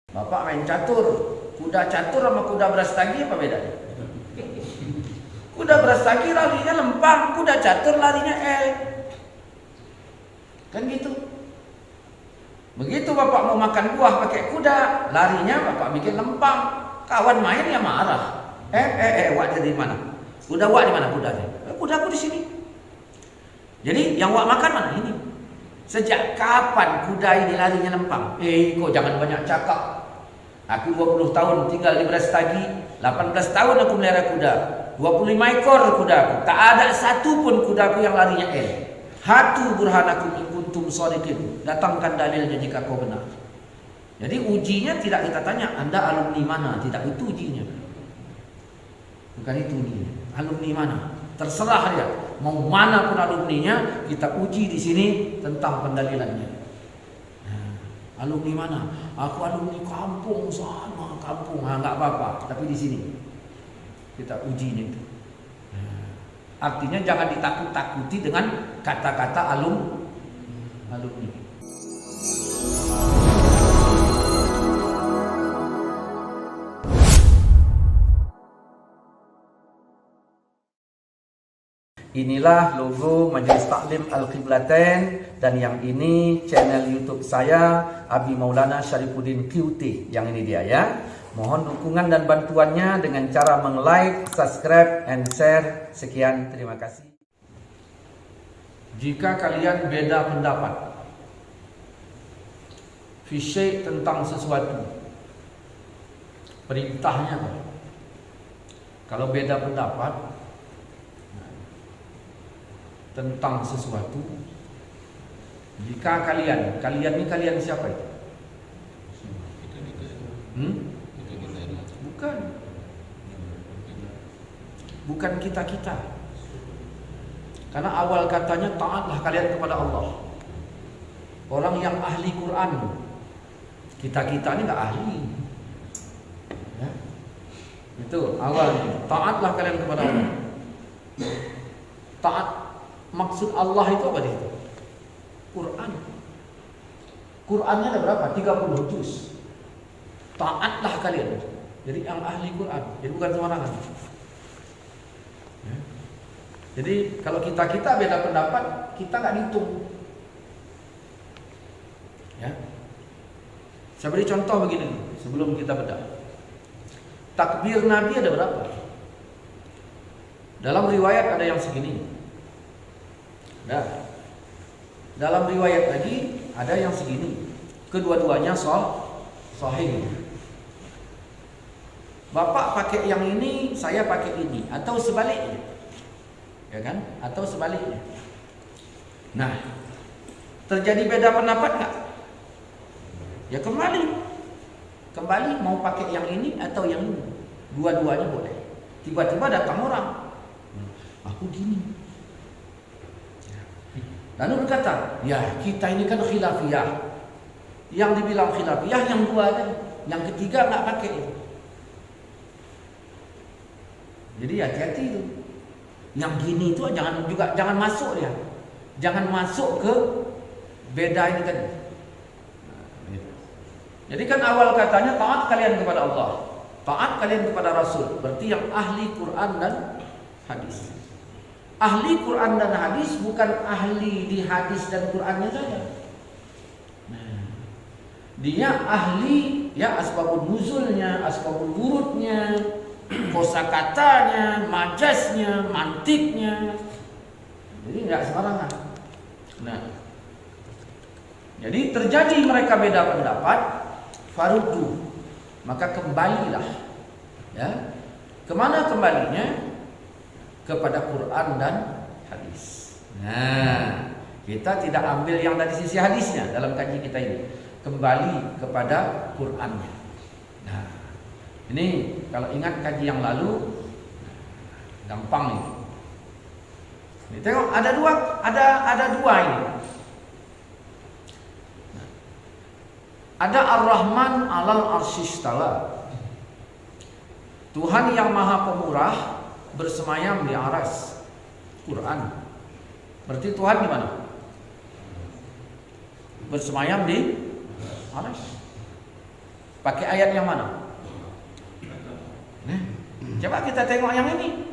Bapak main catur, kuda catur sama kuda brastagi apa bedanya? Kuda brastagi larinya lempang, kuda catur larinya L. Kan gitu. Begitu bapak mau makan buah pakai kuda, larinya bapak bikin lempang. Kawan main ya marah. Wak dari mana? Kuda wak di mana kudanya? Kudaku di sini. Jadi yang wak makan mana ini? Sejak kapan kuda ini larinya lempang? Kok jangan banyak cakap. Aku 20 tahun tinggal di Brastagi, 18 tahun aku melihara kuda, 25 ekor kudaku. Tak ada satu pun kudaku yang larinya L. Hatu burhanakum in kuntum shadiqin. Datangkan dalilnya jika kau benar. Jadi ujinya tidak kita tanya Anda alumni mana, tidak itu ujinya. Bukan itu ujinya. Alumni mana? Terserah dia. Mau mana pun alumninya, kita uji di sini tentang pendalilannya. Alumni mana? Aku alumni kampung sana, kampung. Enggak apa-apa, tapi di sini kita ujinya itu. Artinya jangan ditakut-takuti dengan kata-kata alumni. Inilah logo Majelis Taklim Al-Qiblatain, dan yang ini channel YouTube saya Abi Maulana Syarifuddin QT. Yang ini dia ya. Mohon dukungan dan bantuannya dengan cara meng-like, subscribe, and share. Sekian, terima kasih. Jika kalian beda pendapat fisyai tentang sesuatu, perintahnya apa? Kalau beda pendapat tentang sesuatu, jika kalian ini kalian siapa itu? Bukan kita. Karena awal katanya taatlah kalian kepada Allah. Orang yang ahli Quran, kita ini nggak ahli. Ya. Itu awalnya. Taatlah kalian kepada Allah. Taat, maksud Allah itu apa dia? Quran. Qurannya ada berapa? 30 juz. Taatlah kalian. Jadi yang ahli Quran. Jadi bukan sembarangan. Ya. Jadi kalau kita beda pendapat, kita nggak dihitung. Ya. Saya beri contoh begini sebelum kita bedah. Takbir Nabi ada berapa? Dalam riwayat ada yang segini. Nah, dalam riwayat lagi ada yang segini. Kedua-duanya sahih. Bapak pakai yang ini, saya pakai ini, atau sebaliknya. Ya kan? Atau sebaliknya. Nah, terjadi beda pendapat enggak? Ya kembali mau pakai yang ini atau yang ini. Dua-duanya boleh. Tiba-tiba datang orang, aku gini. Lalu berkata, ya kita ini kan khilafiyah. Yang dibilang khilafiyah yang dua tadi, yang ketiga nggak pakai itu. Jadi hati-hati itu. Yang gini itu jangan masuk ya. Jangan masuk ke beda ini tadi. Jadi kan awal katanya taat kalian kepada Allah, taat kalian kepada Rasul. Berarti yang ahli Quran dan hadis. Ahli Quran dan hadis bukan ahli di hadis dan Qurannya saja. Nah, dia ahli ya asbabun nuzulnya, asbabul wurudnya, kosakatanya, majasnya, mantiknya. Jadi nggak sembarangan. Nah, jadi terjadi mereka beda pendapat, faruddu, maka kembalilah. Ya, kemana kembalinya? Kepada Quran dan hadis. Nah, kita tidak ambil yang dari sisi hadisnya dalam kaji kita ini. Kembali kepada Qurannya. Nah, ini kalau ingat kaji yang lalu, gampang nih. Ini tengok ada dua ini. Ada Ar-Rahman alal arsyistawa. Tuhan yang Maha Pemurah bersemayam di aras. Quran. Berarti Tuhan di mana? Bersemayam di aras. Pakai ayat yang mana? Nah, coba kita tengok yang ini.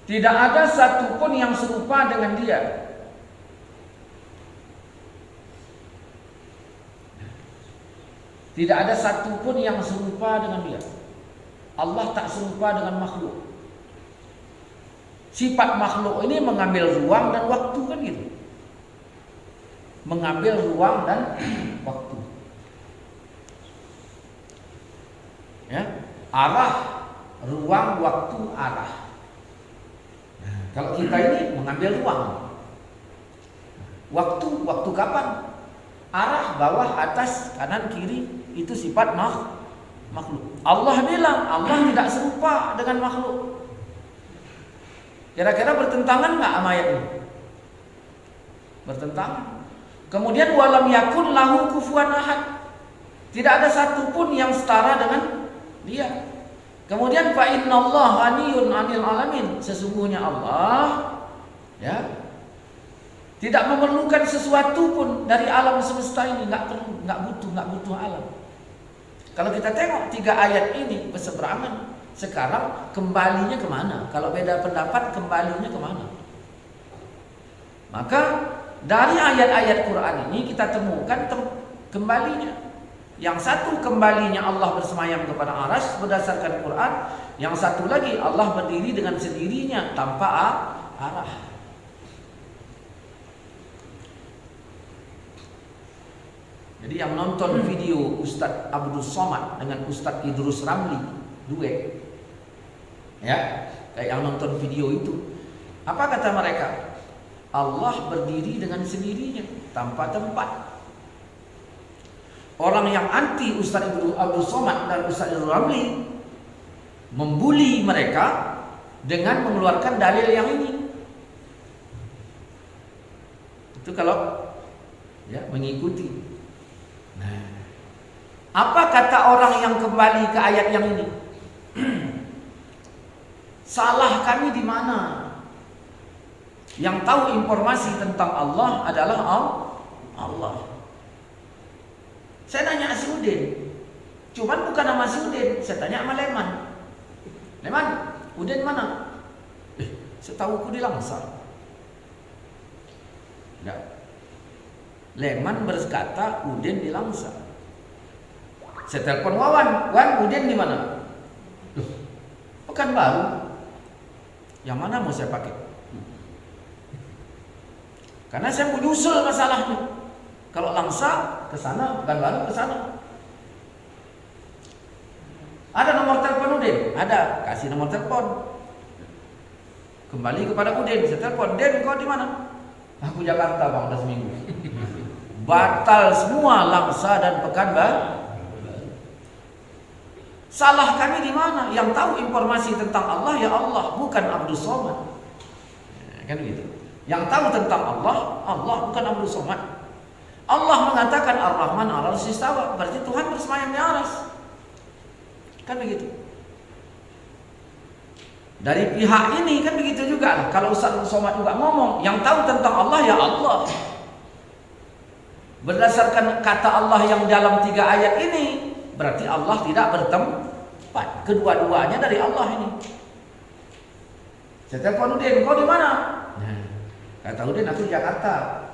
Tidak ada satupun yang serupa dengan dia. Tidak ada satupun yang serupa dengan dia. Allah tak serupa dengan makhluk. Sifat makhluk ini mengambil ruang dan waktu, kan gitu. Mengambil ruang dan waktu. Ya, arah, ruang, waktu, arah. Nah, kalau kita ini mengambil ruang. Waktu kapan? Arah, bawah, atas, kanan, kiri, itu sifat makhluk. Allah bilang Allah tidak serupa dengan makhluk. Kira-kira bertentangan nggak sama ayat ini? Bertentangan. Kemudian walam yakun lahu kufuwan ahad. Tidak ada satupun yang setara dengan dia. Kemudian fa innallaha ghaniyun 'anil alamin. Sesungguhnya Allah ya tidak memerlukan sesuatu pun dari alam semesta ini, nggak butuh alam. Kalau kita tengok 3 ayat ini berseberangan, sekarang kembalinya kemana? Kalau beda pendapat, kembalinya kemana? Maka dari ayat-ayat Quran ini kita temukan kembalinya. Yang satu kembalinya Allah bersemayam kepada Arsy berdasarkan Quran, yang satu lagi Allah berdiri dengan sendirinya tanpa arah. Jadi yang nonton video Ustadz Abdul Somad dengan Ustadz Idrus Ramli duet, ya, kayak yang nonton video itu, apa kata mereka? Allah berdiri dengan sendirinya tanpa tempat. Orang yang anti Ustadz Abdul Somad dan Ustadz Idrus Ramli membuli mereka dengan mengeluarkan dalil yang ini. Itu kalau ya mengikuti. Nah, apa kata orang yang kembali ke ayat yang ini? Salah kami di mana? Yang tahu informasi tentang Allah adalah Allah. Saya nanya si Udin, cuman bukan nama si Udin, saya tanya sama Leman. Leman, Udin mana? Setahuku di Langsa. Enggak. Leman berkata Udin di Langsa. Saya telepon Wawan, Udin di mana? Loh, Pekanbaru. Yang mana mau saya pakai? Karena saya mau nyusul masalahnya. Kalau Langsa ke sana, Pekanbaru ke sana. Ada nomor telepon Udin? Ada, kasih nomor telepon. Kembali kepada Udin, saya telepon, "Udin, kau di mana?" "Aku Jakarta, Bang, udah seminggu." Batal semua Langsa dan Pekanbaru. Salah kami di mana? Yang tahu informasi tentang Allah ya Allah, bukan Abdul Somad. Kan begitu. Yang tahu tentang Allah bukan Abdul Somad. Allah mengatakan Ar-Rahman 'alal 'arsy istawa, berarti Tuhan bersemayam di aras. Kan begitu. Dari pihak ini kan begitu juga. Kalau Ustaz Abdul Somad juga ngomong, yang tahu tentang Allah ya Allah. Berdasarkan kata Allah yang dalam 3 ayat ini, berarti Allah tidak bertempat. Kedua-duanya dari Allah ini. Saya telepon Udin, "Kau di mana?" Nah, kata Udin, "Aku di Jakarta."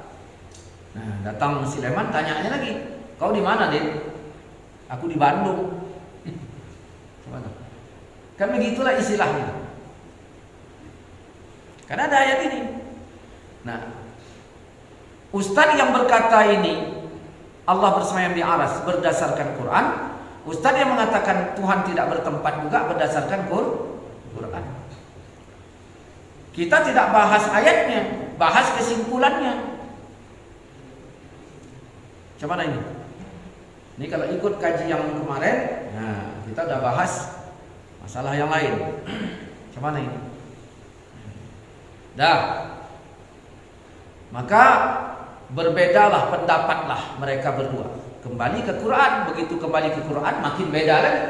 Nah, datang si Leman, tanyanya lagi, "Kau di mana, Din?" "Aku di Bandung." Kan begitulah istilahnya. Karena ada ayat ini. Nah, Ustadz yang berkata ini Allah bersemayam di aras berdasarkan Quran, Ustadz yang mengatakan Tuhan tidak bertempat juga berdasarkan Quran. Kita tidak bahas ayatnya, bahas kesimpulannya. Coba ini. Ini kalau ikut kaji yang kemarin, nah kita udah bahas masalah yang lain. Coba ini. Dah. Maka berbedalah pendapatlah mereka berdua. Kembali ke Quran, begitu kembali ke Quran makin beda lagi.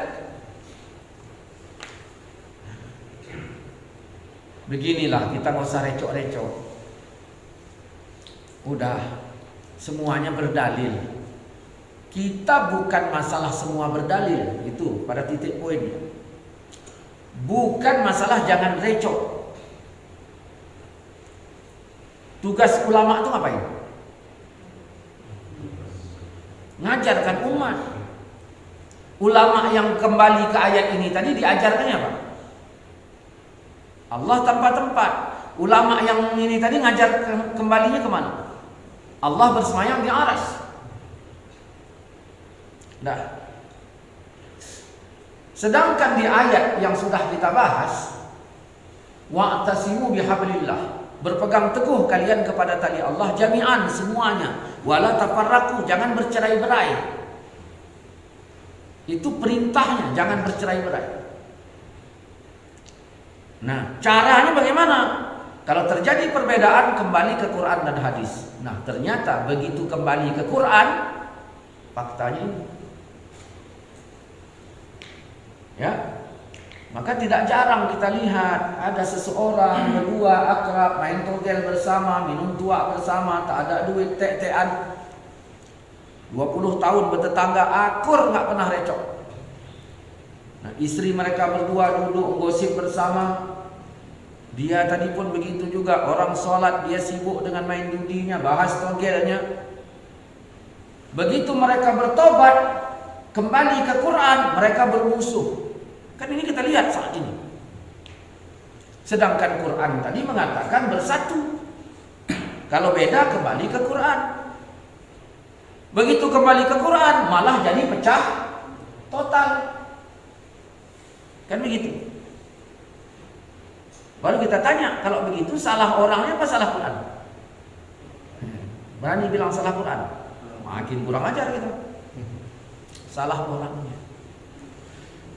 Beginilah, kita nggak usah recok-recok. Udah semuanya berdalil. kita bukan masalah semua berdalil, itu pada titik poinnya. Bukan masalah jangan recok. Tugas ulama itu ngapain? Ngajarkan umat. Ulama yang kembali ke ayat ini tadi diajarkannya apa? Allah tanpa tempat. Ulama yang ini tadi ngajar kembalinya kemana? Allah bersemayam di aras. Nah, sedangkan di ayat yang sudah kita bahas, wa'tasimu bihablillah, berpegang teguh kalian kepada tali Allah jami'an semuanya, wala tafarraqu, jangan bercerai-berai. Itu perintahnya, jangan bercerai-berai. Nah, caranya bagaimana? Kalau terjadi perbedaan, kembali ke Quran dan hadis. Nah, ternyata begitu kembali ke Quran, faktanya ini. Ya, maka tidak jarang kita lihat ada seseorang berdua akrab main togel bersama, minum tuak bersama, tak ada duit, tek-tekan. 20 tahun bertetangga, akur, nggak pernah recok. Nah, istri mereka berdua duduk gosip bersama. Dia tadi pun begitu juga, orang sholat dia sibuk dengan main judinya, bahas togelnya. Begitu mereka bertobat, kembali ke Quran, mereka bermusuh. Kan ini kita lihat saat ini. Sedangkan Quran tadi mengatakan bersatu. Kalau beda, kembali ke Quran. Begitu kembali ke Quran, malah jadi pecah total. Kan begitu. Baru kita tanya, kalau begitu salah orangnya apa salah Quran? Berani bilang salah Quran? Makin kurang ajar kita. Salah orangnya.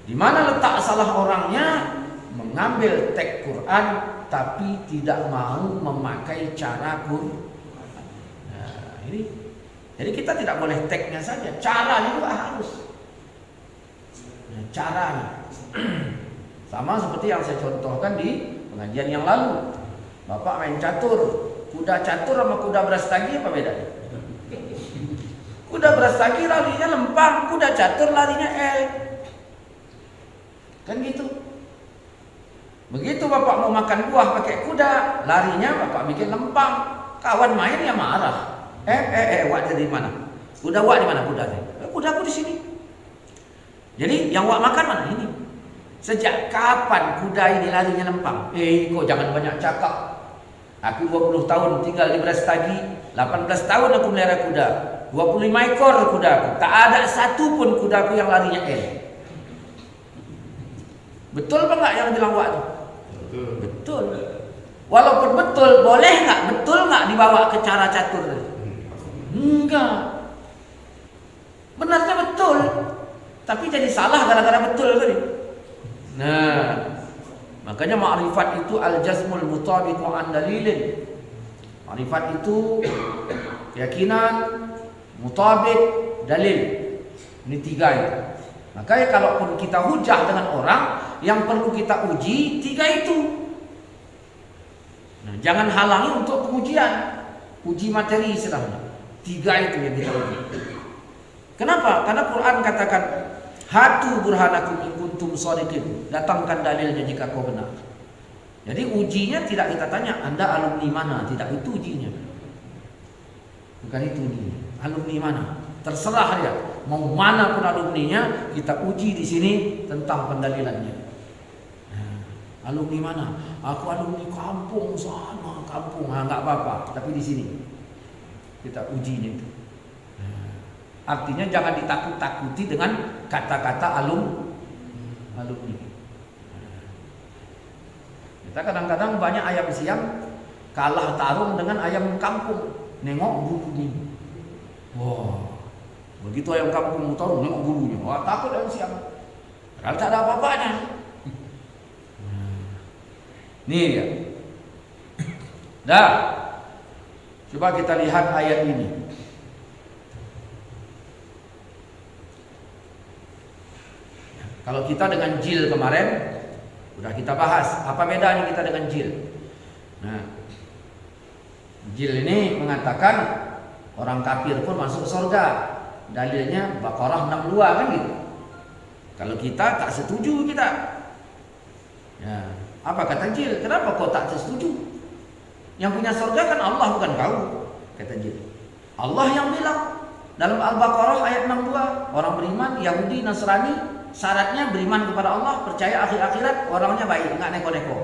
Di mana letak salah orangnya? Mengambil teks Quran tapi tidak mau memakai cara Quran. Nah, ini. Jadi kita tidak boleh teksnya saja, caranya juga harus. Nah, caranya. Sama seperti yang saya contohkan di pengajian yang lalu. Bapak main catur, kuda catur sama kuda brastagi apa bedanya? Kuda brastagi larinya lempang, kuda catur larinya L. Kan gitu. Begitu bapak mau makan buah pakai kuda, larinya bapak bikin lempang. Kawan main ya marah. Wak dari mana? Kuda wak di mana kudanya? Kudaku di sini. Jadi yang wak makan mana ini? Sejak kapan kuda ini larinya lempang? Kok jangan banyak cakap. Aku 20 tahun tinggal di Brastagi, 18 tahun aku melihara kuda, 25 ekor kudaku. Tak ada satu pun kudaku yang larinya L. Betul apa enggak yang bilang wak itu? Betul. Walaupun betul, boleh enggak? Betul enggak dibawa ke cara catur? Enggak. Benarnya betul, tapi jadi salah gara-gara betul tadi. Nah, makanya ma'rifat itu al-jazmul mutabiqu an dalilin. Ma'rifat itu keyakinan, mutabik, dalil. Ini tiga itu. Makanya kalaupun kita hujah dengan orang, yang perlu kita uji tiga itu. Nah, jangan halangi untuk pengujian. Uji materi istilahnya. Tiga itu yang kita uji. Kenapa? Karena Quran katakan hatu burhanakum in kuntum shadiqin. Datangkan dalilnya jika kau benar. Jadi ujinya tidak kita tanya Anda alumni mana, tidak itu ujinya. Bukan itu ujinya. Alumni mana? Terserah dia. Mau mana pun alumninya, kita uji di sini tentang pendalilannya. Nah, alumni mana? Aku alumni kampung sana, kampung. Enggak apa-apa, tapi di sini kita ujinya itu. Artinya jangan ditakut-takuti dengan kata-kata alumni. Kita kadang-kadang banyak ayam siam kalah tarung dengan ayam kampung. Nengok bulunya. Wah, begitu ayam kampung tarung nengok bulunya. Wah, takut ayam siam. Padahal tak ada apa-apanya. Nih dia. Dah. Coba kita lihat ayat ini. Kalau kita dengan jil kemarin sudah kita bahas, apa bedanya kita dengan jil? Nah, jil ini mengatakan orang kafir pun masuk surga. dalilnya Baqarah 62 kan gitu. Kalau kita tak setuju kita. Ya, apa kata Jil? Kenapa kau tak setuju? Yang punya surga kan Allah bukan kau, kata Jil. Allah yang bilang dalam Al-Baqarah ayat 62, orang beriman Yahudi Nasrani syaratnya beriman kepada Allah, percaya akhir-akhirat, orangnya baik, enggak neko-neko.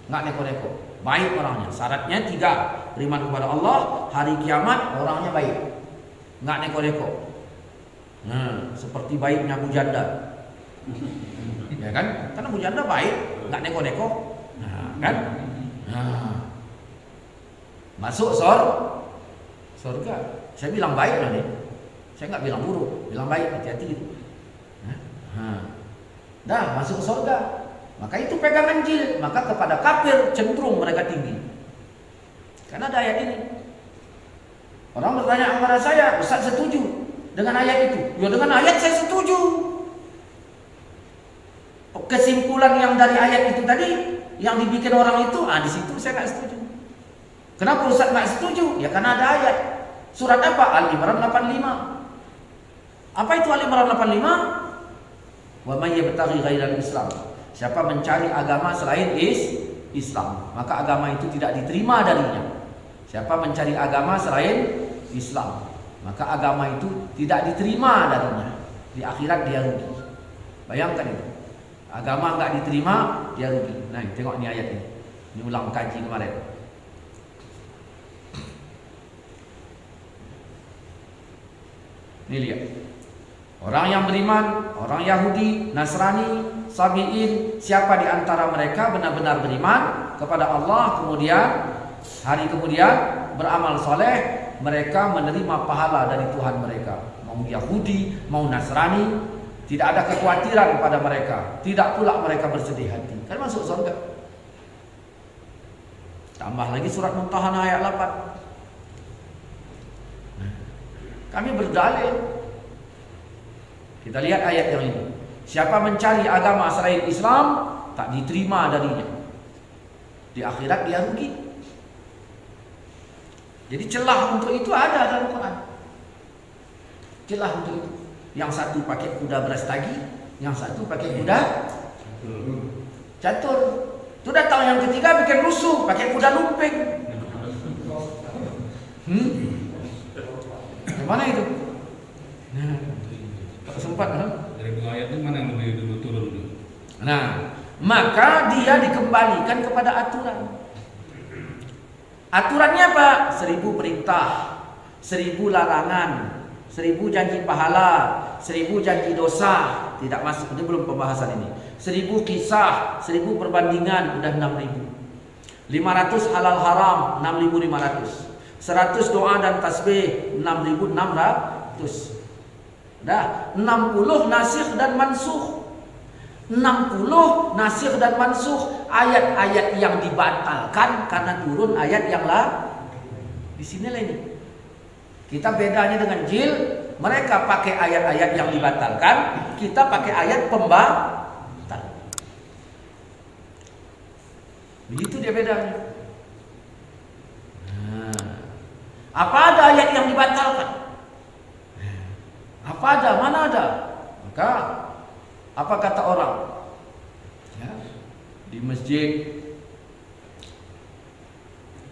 Enggak neko-neko. Baik orangnya. Syaratnya 3, beriman kepada Allah, hari kiamat orangnya baik. Enggak neko-neko. Seperti baiknya bujanda. Ya kan? Karena bujanda baik, enggak neko-neko. Kan? Masuk surga. Saya bilang baik loh nih. Saya enggak bilang buruk, bilang baik, hati-hati gitu. Dah masuk surga. Maka itu pegangan Jil. Maka kepada kafir cenderung mereka tinggi. Karena ada ayat ini. Orang bertanya kepada saya, Ustaz setuju dengan ayat itu? Ya dengan ayat saya setuju. Kesimpulan yang dari ayat itu tadi, yang dibikin orang itu, di situ saya nggak setuju. Kenapa Ustaz nggak setuju? Ya karena ada ayat. Surat apa? Al-Imran 85. Apa itu Al-Imran 85? Wa may yabtaghi ghairal Islam. Siapa mencari agama selain Islam, maka agama itu tidak diterima darinya. Siapa mencari agama selain Islam, maka agama itu tidak diterima darinya. Di akhirat dia rugi. Bayangkan itu. Agama enggak diterima, dia rugi. Nah, tengok ni ayat ini. Ini ulang kaji kemarin. Ini lihat. Orang yang beriman, orang Yahudi, Nasrani, Sabi'in, siapa di antara mereka benar-benar beriman kepada Allah, kemudian hari kemudian beramal soleh, mereka menerima pahala dari Tuhan mereka. Mau Yahudi, mau Nasrani, tidak ada kekhawatiran pada mereka, tidak pula mereka bersedih hati. Kan masuk surga. Tambah lagi surat Mumtahanah ayat 8. Kami berdalil. Kita lihat ayat yang ini. Siapa mencari agama selain Islam, tak diterima darinya. Di akhirat dia rugi. Jadi celah untuk itu ada dalam Quran. Celah untuk itu. Yang satu pakai kuda berastagi, yang satu pakai kuda catur. Itu datang yang ketiga bikin rusuh, pakai kuda lumping. Gimana itu? Sempat dari 2 ayat itu mana yang lebih dulu turun dulu? Nah, maka dia dikembalikan kepada aturan. Aturannya apa? 1000 perintah, 1000 larangan, 1000 janji pahala, 1000 janji dosa. Tidak masuk, ini belum pembahasan ini. 1000 kisah, 1000 perbandingan, udah 6000. 500 halal haram, 6500. 100 doa dan tasbih, 6600. Dah 60 nasikh dan mansukh. 60 nasikh dan mansukh, ayat-ayat yang dibatalkan karena turun ayat yang lain. Di sinilah ini. Kita bedanya dengan Jil, mereka pakai ayat-ayat yang dibatalkan, kita pakai ayat pembatal. Begitu dia bedanya. Apa ada ayat yang dibatalkan? Apa ada? Mana ada? Maka apa kata orang? Ya, di masjid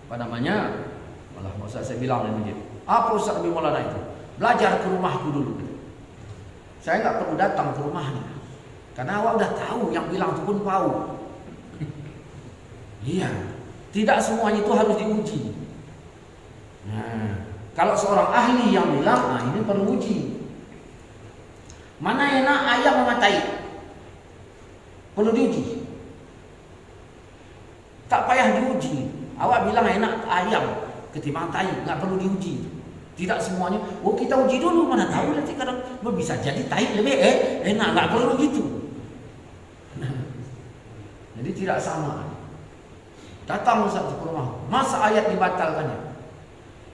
apa namanya? Malah masa saya bilang di masjid. Apa Ustaz Abi Maulana itu? Belajar ke rumahku dulu. Saya nggak perlu datang ke rumahnya. Karena awak udah tahu, yang bilang itu pun tahu. Iya, tidak semuanya itu harus diuji. Nah, kalau seorang ahli yang bilang, ini perlu uji. Mana enak ayam mematai? Perlu diuji. Tak payah diuji. Awak bilang enak ayam ketimbang tai, nggak perlu diuji. Tidak semuanya. Oh kita uji dulu, mana tahu nanti kadang bisa jadi tai lebih enak, nggak perlu gitu. Jadi tidak sama. Datang Ustaz ke rumah, masa ayat dibatalkannya?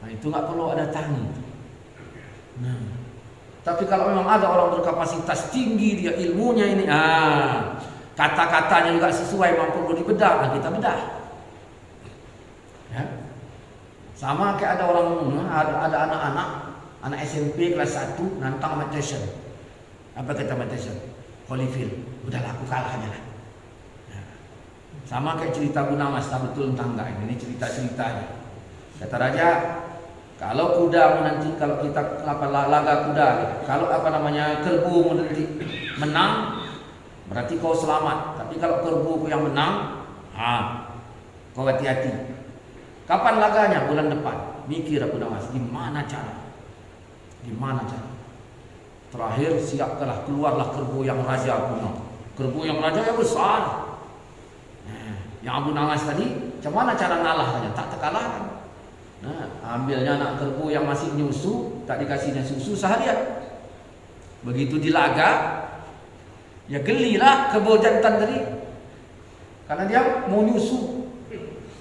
Nah itu nggak perlu ada tangi. Nah. Tapi kalau memang ada orang berkapasitas tinggi, dia ilmunya ini, kata-katanya juga sesuai, memang perlu dibedah, kita bedah. Ya. Sama kayak ada orang, ada anak-anak, Anak SMP kelas 1 nantang Matt Tyson. Apa kata Matt Tyson? Holyfield, udahlah aku kalah aja lah. Sama kayak cerita Gunamas, tak betul entah enggak, ini cerita-ceritanya. Kata raja, kalau kuda nanti, kalau kita laga kuda, kalau kerbau nanti menang, berarti kau selamat. Tapi kalau kerbau yang menang, kau hati-hati. Kapan laganya? Bulan depan. Mikir aku Gunamas, gimana cara? Terakhir siapkanlah, keluarlah kerbau yang raja kuno. Kerbau yang raja yang besar. Yang Abu Nawas tadi, macam mana cara ngalahnya? Tak terkalahkan. Ambilnya anak kerbau yang masih nyusu, tak dikasihnya susu seharian. Begitu dilaga, ya gelilah kerbau jantan tadi, karena dia mau nyusu,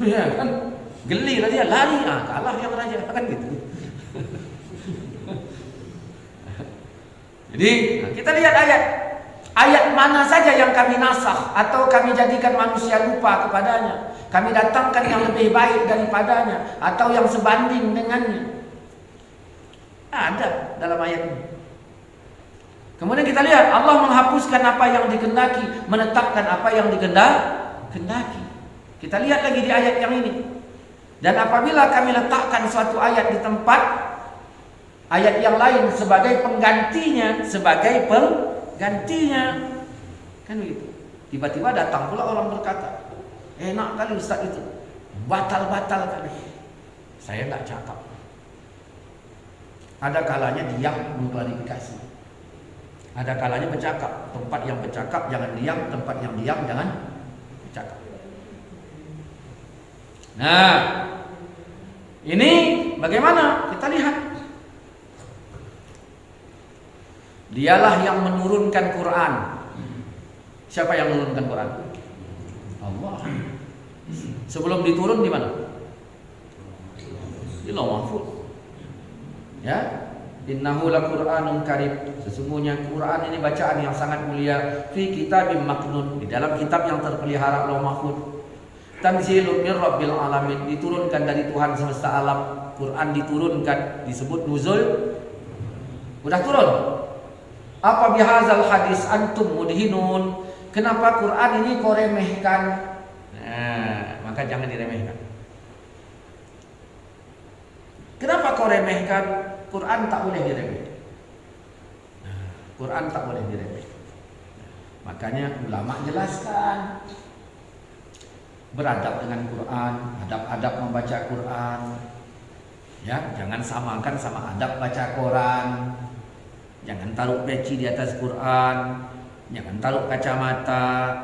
ya kan? Gelilah dia, lari, kalah yang raja, kan gitu. Jadi kita lihat ayat mana saja yang kami nasakh atau kami jadikan manusia lupa kepadanya, kami datangkan yang lebih baik daripadanya atau yang sebanding dengannya. Ada dalam ayat ini. Kemudian kita lihat Allah menghapuskan apa yang dikehendaki, menetapkan apa yang dikehendaki. Kita lihat lagi di ayat yang ini. Dan apabila kami letakkan suatu ayat di tempat ayat yang lain sebagai penggantinya, kan begitu. Tiba-tiba datang pula orang berkata, enak kali Ustaz itu, batal kali. Saya tak cakap. Ada kalanya diam mengklarifikasi, ada kalanya bercakap. Tempat yang bercakap jangan diam, tempat yang diam jangan bercakap. Nah, ini bagaimana? Kita lihat. Dialah yang menurunkan Quran. Siapa yang menurunkan Quran? Allah. Sebelum diturun di mana? Di Lauh Mahfuz. Ya, innahu laqur'anun karim. Sesungguhnya Quran ini bacaan yang sangat mulia. Fi kitabim maknun, di dalam kitab yang terpelihara Lauh Mahfuz. Tanzilun min rabbil alamin, diturunkan dari Tuhan semesta alam. Quran diturunkan, disebut nuzul. Udah turun. Apa bihazal hadis antum mudhinun? Kenapa Quran ini kau remehkan? Nah, maka jangan diremehkan. Kenapa kau remehkan? Quran tak boleh diremehkan. Quran tak boleh diremehkan. Makanya ulama jelaskan, beradab dengan Quran, adab-adab membaca Quran. Ya, jangan samakan sama adab baca Quran. Jangan taruh peci di atas Quran, jangan taruh kacamata.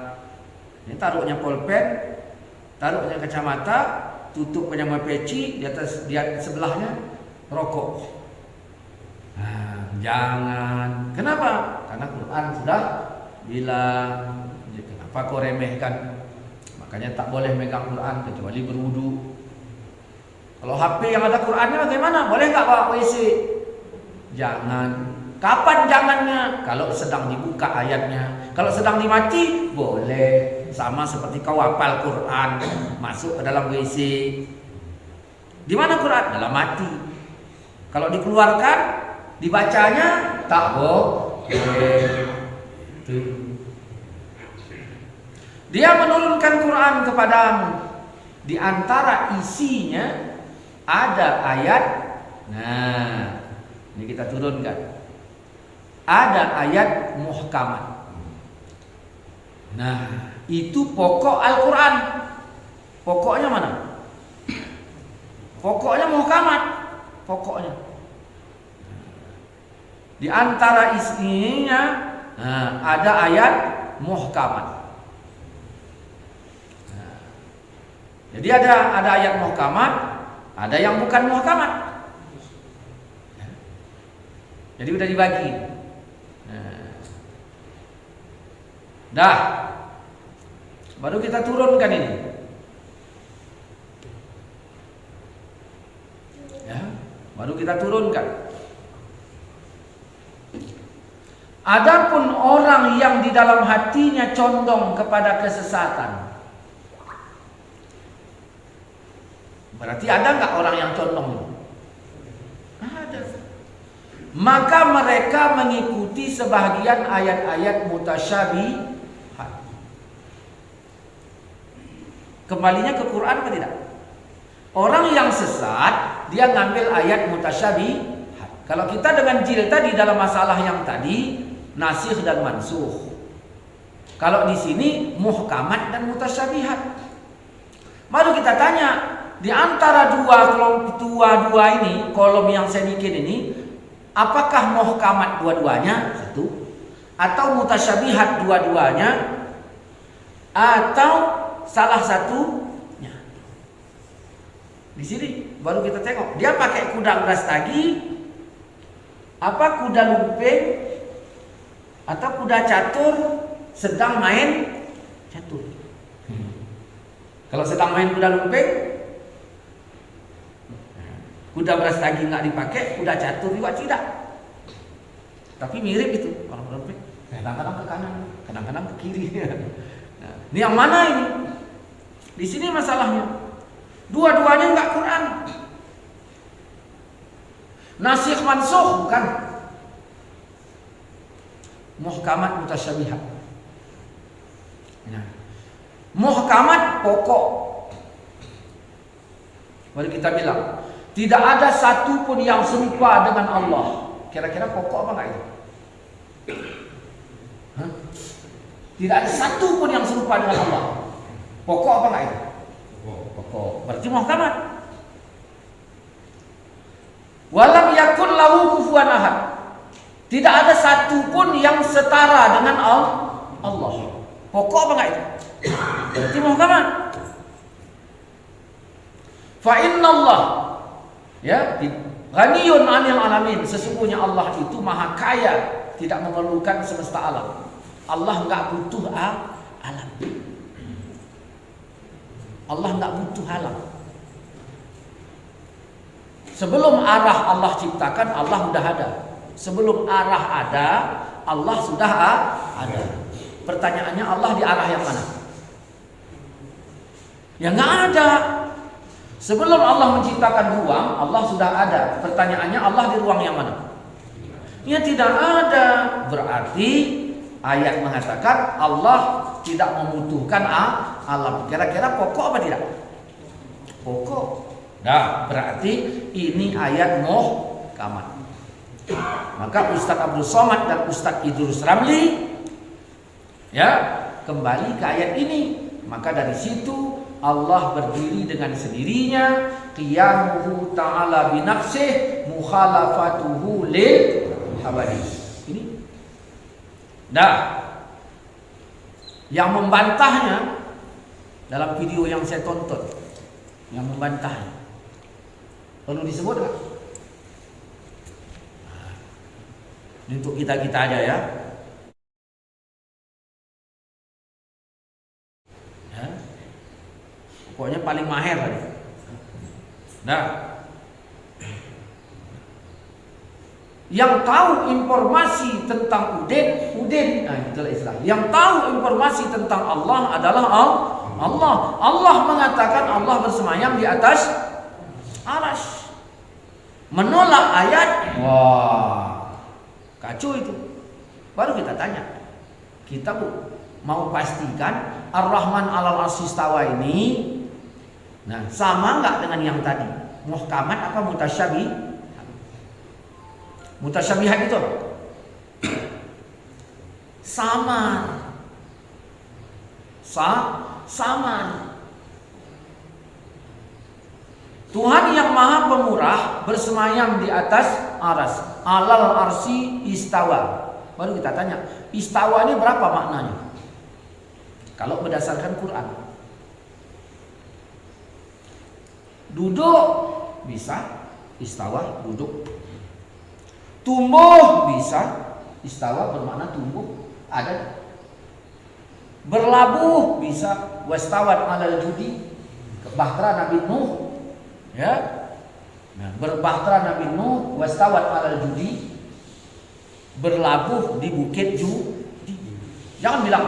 Ini taruhnya pulpen, taruhnya kacamata, tutup sama peci, di atas sebelahnya rokok. Jangan. Kenapa? Karena Quran sudah bilang. Kenapa kau remehkan? Makanya tak boleh megang Quran kecuali berwudu. Kalau HP yang ada Qurannya bagaimana? Boleh nggak bawa WC? Jangan. Kapan jangannya? Kalau sedang dibuka ayatnya. Kalau sedang dimati, boleh. Sama seperti kau hafal Quran, masuk ke dalam WC. Di mana Quran? Dalam mati. Kalau dikeluarkan, dibacanya, tak boleh. Dia menurunkan Quran kepadamu. Di antara isinya ada ayat. Nah, ini kita turunkan. Ada ayat muhkamat. Nah, itu pokok Al-Quran. Pokoknya mana? Pokoknya muhkamat. Pokoknya. Di antara isinya ada ayat muhkamat. Jadi ada ayat muhkamat, ada yang bukan muhkamat. Jadi udah dibagi. Dah. Baru kita turunkan ini. Ya, baru kita turunkan. Adapun orang yang di dalam hatinya condong kepada kesesatan, berarti ada nggak orang yang condong? Ada. maka mereka mengikuti sebahagian ayat-ayat mutasyabihat. Kembalinya ke Quran apa tidak? Orang yang sesat dia ngambil ayat mutasyabihat. Kalau kita dengan jil tadi dalam masalah yang tadi nasikh dan mansukh. Kalau di sini muhkamat dan mutasyabihat. Baru kita tanya, di antara dua ini, kolom yang saya bikin ini, apakah muhkamat dua-duanya? Satu. Atau mutasyabihat dua-duanya? Atau salah satunya? Di sini baru kita tengok. Dia pakai kuda brastagi, apa kuda lumping, atau kuda catur sedang main catur. Kalau sedang main kuda lumping, kuda brastagi nggak dipakai, kuda catur juga tidak. Tapi mirip itu orang lumping. Kadang-kadang ke kanan, kadang-kadang ke kiri. Nah, ini yang mana ini? Di sini masalahnya. Dua-duanya nggak Quran. Nasikh mansukh bukan. Muhkamat mutasyabihat. Nah, muhkamat pokok. Mari kita bilang, tidak ada satu pun yang serupa dengan Allah. Kira-kira pokok apa enggak itu? Hah? Tidak ada satu pun yang serupa dengan Allah. Pokok apa enggak itu? Pokok. Berarti muhkamat. Walam yakun lahu kufuwan ahad. Tidak ada satu pun yang setara dengan Allah. Pokok apa enggak itu? Berarti muhkamat. Fa innallah ya ghaniyun 'anil alamin. Sesungguhnya Allah itu maha kaya, tidak memerlukan semesta alam. Allah enggak butuh alam. Allah enggak butuh alam. Sebelum arah Allah ciptakan, Allah sudah ada. Sebelum arah ada, Allah sudah ada. Pertanyaannya, Allah di arah yang mana? Ya nggak ada. Sebelum Allah menciptakan ruang, Allah sudah ada. Pertanyaannya, Allah di ruang yang mana? Ya tidak ada. Berarti ayat mengatakan Allah tidak membutuhkan alam. Kira-kira pokok apa tidak? Pokok. Nah, berarti ini ayat muhkamat. Maka Ustadz Abdul Somad dan Ustadz Idrus Ramli ya kembali ke ayat ini. Maka dari situ Allah berdiri dengan sendirinya, qiyamuhu ta'ala binafsih mukhalafatuhu lil abadi. Ini. Nah, yang membantahnya dalam video yang saya tonton, yang membantahnya perlu disebut nggak? Ini untuk kita aja ya. Pokoknya paling mahir tadi. Nah, yang tahu informasi tentang Udin, nah itulah istilah. Yang tahu informasi tentang Allah adalah Allah. Allah mengatakan Allah bersemayam di atas arsy. Menolak ayat, wah, kacau itu. Baru kita tanya, kita mau pastikan Ar-Rahman 'alal 'arsy istawa ini. Nah, sama enggak dengan yang tadi? Muhkamat apa mutasyabih? Mutasyabihat itu apa? Samar. Samar. Tuhan yang Maha Pemurah bersemayam di atas aras. 'Alal 'arsy istawa. Baru kita tanya, istawa ini berapa maknanya? Kalau berdasarkan Quran. Duduk bisa, istawa duduk. Tumbuh bisa, istawa bermakna tumbuh, ada. Berlabuh bisa, wastawat 'alal judi, bahtera Nabi Nuh, ya. Nah, berbahtera Nabi Nuh, wastawat 'alal judi, berlabuh di bukit judi. Jangan bilang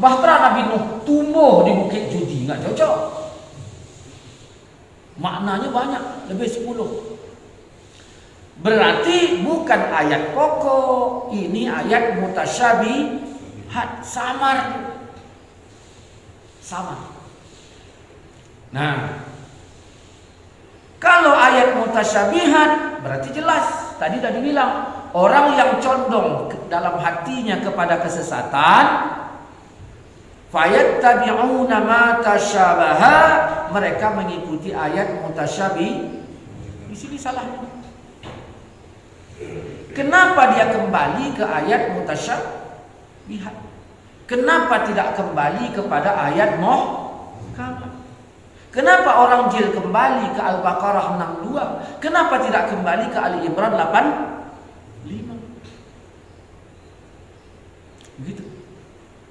bahtera Nabi Nuh tumbuh di bukit judi, enggak cocok. Maknanya banyak, lebih 10. Berarti bukan ayat pokok, ini ayat mutasyabihat, samar. Nah, kalau ayat mutasyabihat berarti jelas. Tadi bilang orang yang condong dalam hatinya kepada kesesatan, fayattabi'una ma tasyabaha, mereka mengikuti ayat mutasyabih. Di sini salahnya. Kenapa dia kembali ke ayat mutasyabihat? Kenapa tidak kembali kepada ayat muhkamat? Kenapa orang jil kembali ke Al-Baqarah 62? Kenapa tidak kembali ke Ali Imran 85? Begitu.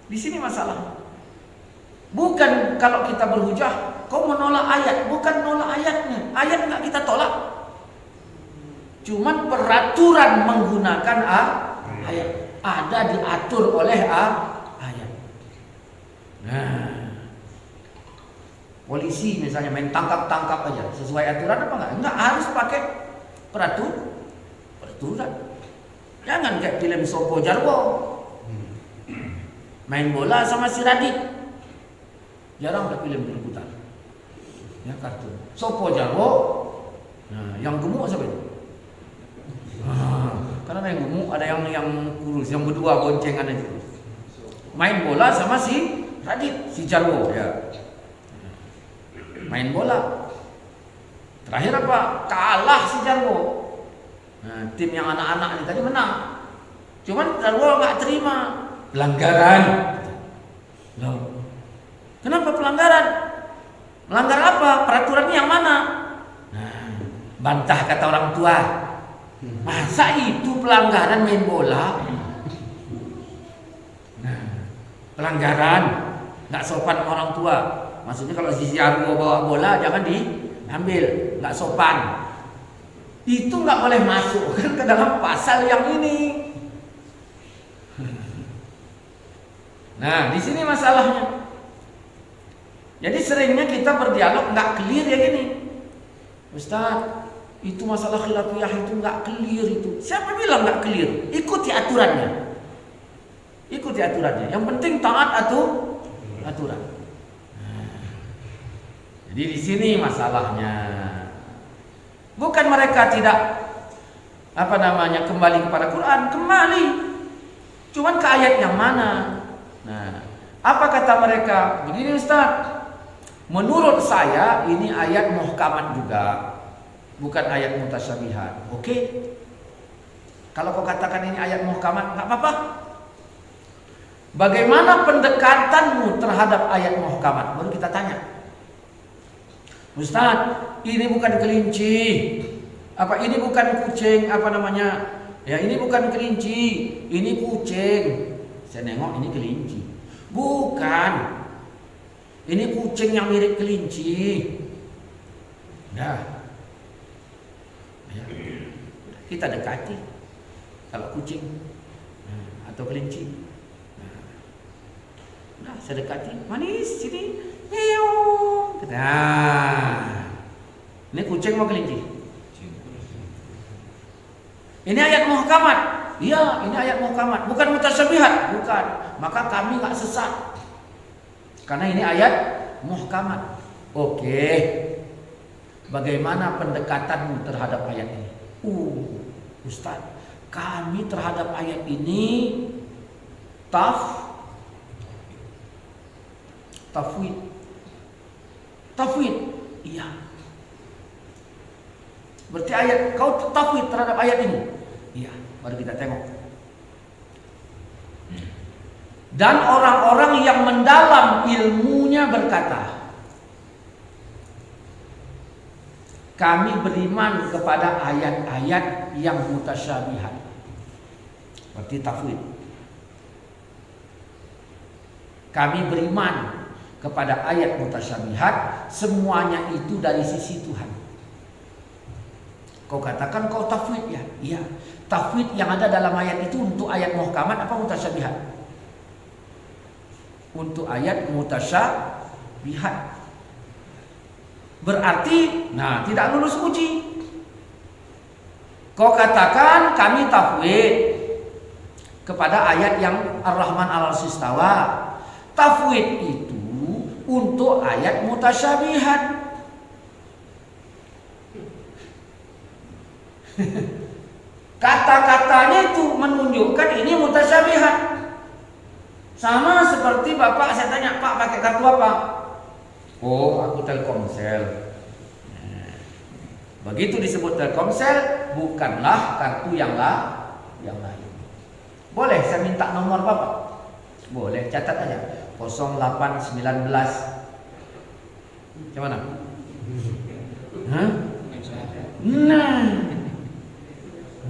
Di sini masalah. Bukan kalau kita berhujah, kau menolak ayat, bukan nolak ayatnya. Ayat enggak kita tolak. Cuman peraturan menggunakan ayat ada diatur oleh ayat. Nah, polisi misalnya main tangkap-tangkap aja, sesuai aturan apa enggak? Enggak, harus pakai peraturan. Jangan kayak film Sopo Jarwo. Main bola sama si Radit. Jarang ada film berputar. Ya, kartun. Sopo Jarwo. Nah, yang gemuk siapa itu? Karena ada yang gemuk, ada yang kurus, yang berdua boncengan aja. Main bola sama si Radit, si Jarwo ya. Main bola. Terakhir apa? Kalah si Jarwo. Nah, tim yang anak-anak ini tadi menang. Cuman Jarwo nggak terima. Pelanggaran. Loh. Kenapa pelanggaran? Melanggar apa? Peraturannya yang mana? Nah, bantah kata orang tua. Masa itu pelanggaran main bola? Nah, pelanggaran, nggak sopan sama orang tua. Maksudnya kalau si Jarwo bawa bola jangan diambil, nggak sopan. Itu nggak boleh masuk ke dalam pasal yang ini. Nah, di sini masalahnya. Jadi seringnya kita berdialog nggak clear ya gini, Ustaz. Itu masalah khilafiyah itu nggak clear itu. Siapa bilang nggak clear? Ikuti aturannya. Ikuti aturannya. Yang penting taat aturan. Jadi di sini masalahnya. Bukan mereka tidak kembali kepada Quran, kembali. Cuman ke ayat yang mana? Nah, apa kata mereka? Begini Ustaz. Menurut saya ini ayat muhkamat juga. Bukan ayat mutasyabihat. Oke. Kalau kau katakan ini ayat muhkamat, enggak apa-apa. Bagaimana pendekatanmu terhadap ayat muhkamat? Baru kita tanya. Ustaz, ini bukan kelinci. Ini bukan kucing, Ya, ini bukan kelinci, ini kucing. Saya nengok ini kelinci. Bukan. Ini kucing yang mirip kelinci. Nah. Ya. Kita dekati kalau kucing atau kelinci. Nah, saya dekati, manis sini, meow. Nah, ini kucing mau kelinci. Ini ayat muhkamat. Iya, ini ayat muhkamat, bukan mutasyabihat, bukan. Maka kami nggak sesat. Karena ini ayat muhkamat. Oke. Bagaimana pendekatanmu terhadap ayat ini? Ustaz, kami terhadap ayat ini tafwid. Tafwid. Iya. Berarti kau tafwid terhadap ayat ini? Iya, baru kita tengok. Dan orang-orang yang mendalam ilmunya berkata, kami beriman kepada ayat-ayat yang mutasyabihat. Berarti tafwid. Kami beriman kepada ayat mutasyabihat, semuanya itu dari sisi Tuhan. Kau katakan kau tafwid ya? Iya. Tafwid yang ada dalam ayat itu untuk ayat muhkamat apa mutasyabihat? Untuk ayat mutasyabihat. Berarti, tidak lulus uji. Kau katakan kami tafwid kepada ayat yang Ar-Rahman 'alal-'arsy istawa. Tafwid itu untuk ayat mutasyabihat. Kata-katanya itu menunjukkan ini mutasyabihat. Sama seperti bapak saya tanya, Pak pakai kartu apa? Oh, aku Telkomsel. Begitu disebut Telkomsel, bukanlah kartu yang lain. Boleh saya minta nomor bapak? Boleh, catat aja. 0819. Gimana? Hah? Nah,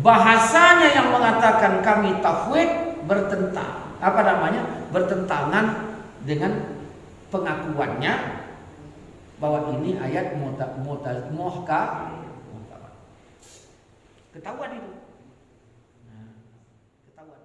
bahasanya yang mengatakan kami tafwid bertentangan dengan pengakuannya bahwa ini ayat muhkam. Ketahuan itu. Nah, ketahuan.